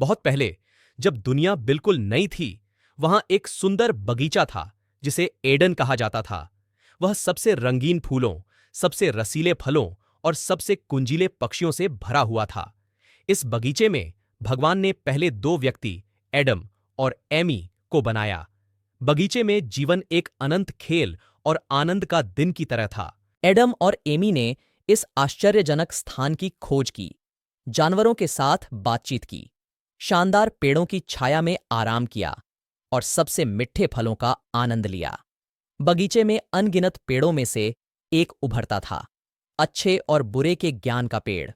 बहुत पहले, जब दुनिया बिल्कुल नई थी, वहां एक सुंदर बगीचा था जिसे एडन कहा जाता था। वह सबसे रंगीन फूलों, सबसे रसीले फलों और सबसे कुंजीले पक्षियों से भरा हुआ था। इस बगीचे में भगवान ने पहले दो व्यक्ति, एडम और एमी, को बनाया। बगीचे में जीवन एक अनंत खेल और आनंद का दिन की तरह था। एडम और एमी ने इस आश्चर्यजनक स्थान की खोज की, जानवरों के साथ बातचीत की, शानदार पेड़ों की छाया में आराम किया और सबसे मीठे फलों का आनंद लिया। बगीचे में अनगिनत पेड़ों में से एक उभरता था, अच्छे और बुरे के ज्ञान का पेड़।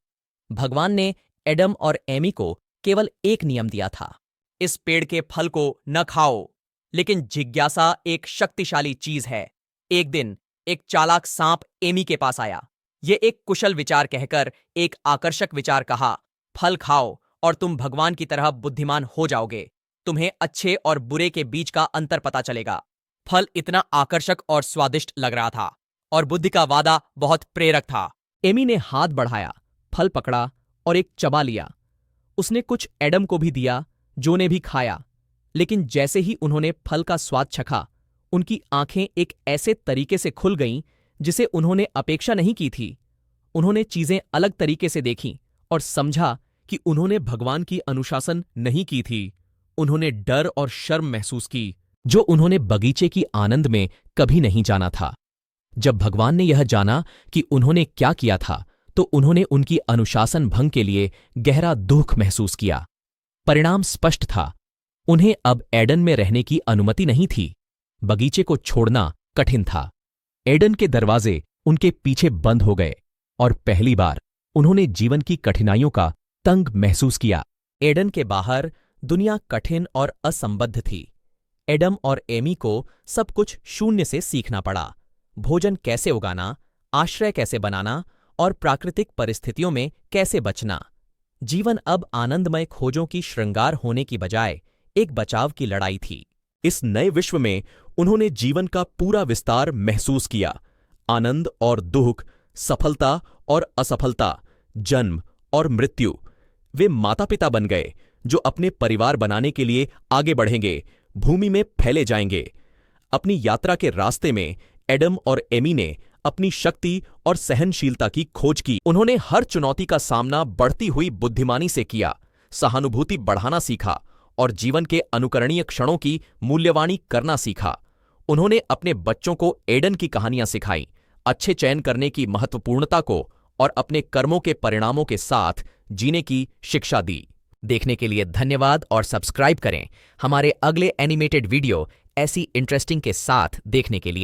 भगवान ने एडम और एमी को केवल एक नियम दिया था, इस पेड़ के फल को न खाओ, लेकिन जिज्ञासा एक शक्तिशाली चीज है। एक दिन एक चालाक सांप एमी के पास आया। ये एक कुशल विचार कहकर एक आकर्षक विचार कहा, फल खाओ और तुम भगवान की तरह बुद्धिमान हो जाओगे। तुम्हें अच्छे और बुरे के बीच का अंतर पता चलेगा। फल इतना आकर्षक और स्वादिष्ट लग रहा था और बुद्धि का वादा बहुत प्रेरक था। एमी ने हाथ बढ़ाया, फल पकड़ा और एक चबा लिया। उसने कुछ एडम को भी दिया, जो ने भी खाया। लेकिन जैसे ही उन्होंने फल का स्वाद चखा, उनकी आंखें एक ऐसे तरीके से खुल गईं जिसे उन्होंने अपेक्षा नहीं की थी। उन्होंने चीजें अलग तरीके से देखीं और समझा कि उन्होंने भगवान की अनुशासन नहीं की थी। उन्होंने डर और शर्म महसूस की, जो उन्होंने बगीचे की आनंद में कभी नहीं जाना था। जब भगवान ने यह जाना कि उन्होंने क्या किया था, तो उन्होंने उनकी अनुशासन भंग के लिए गहरा दुख महसूस किया। परिणाम स्पष्ट था, उन्हें अब एडन में रहने की अनुमति नहीं थी। बगीचे को छोड़ना कठिन था। एडन के दरवाजे उनके पीछे बंद हो गए और पहली बार उन्होंने जीवन की कठिनाइयों का तंग महसूस किया। एडन के बाहर दुनिया कठिन और असंबद्ध थी। एडम और एमी को सब कुछ शून्य से सीखना पड़ा। भोजन कैसे उगाना, आश्रय कैसे बनाना और प्राकृतिक परिस्थितियों में कैसे बचना। जीवन अब आनंदमय खोजों की श्रृंगार होने की बजाय एक बचाव की लड़ाई थी। इस नए विश्व में उन्होंने जीवन का पूरा विस्तार महसूस किया। आनंद और दुख, सफलता और असफलता, जन्म और मृत्यु। वे माता पिता बन गए जो अपने परिवार बनाने के लिए आगे बढ़ेंगे, भूमि में फैले जाएंगे। अपनी यात्रा के रास्ते में एडम और एमी ने अपनी शक्ति और सहनशीलता की खोज की। उन्होंने हर चुनौती का सामना बढ़ती हुई बुद्धिमानी से किया, सहानुभूति बढ़ाना सीखा और जीवन के अनुकरणीय क्षणों की मूल्यवानी करना सीखा। उन्होंने अपने बच्चों को एडन की कहानियां सिखाई, अच्छे चयन करने की महत्वपूर्णता को और अपने कर्मों के परिणामों के साथ जीने की शिक्षा दी। देखने के लिए धन्यवाद और सब्सक्राइब करें हमारे अगले एनिमेटेड वीडियो ऐसी इंटरेस्टिंग के साथ देखने के लिए।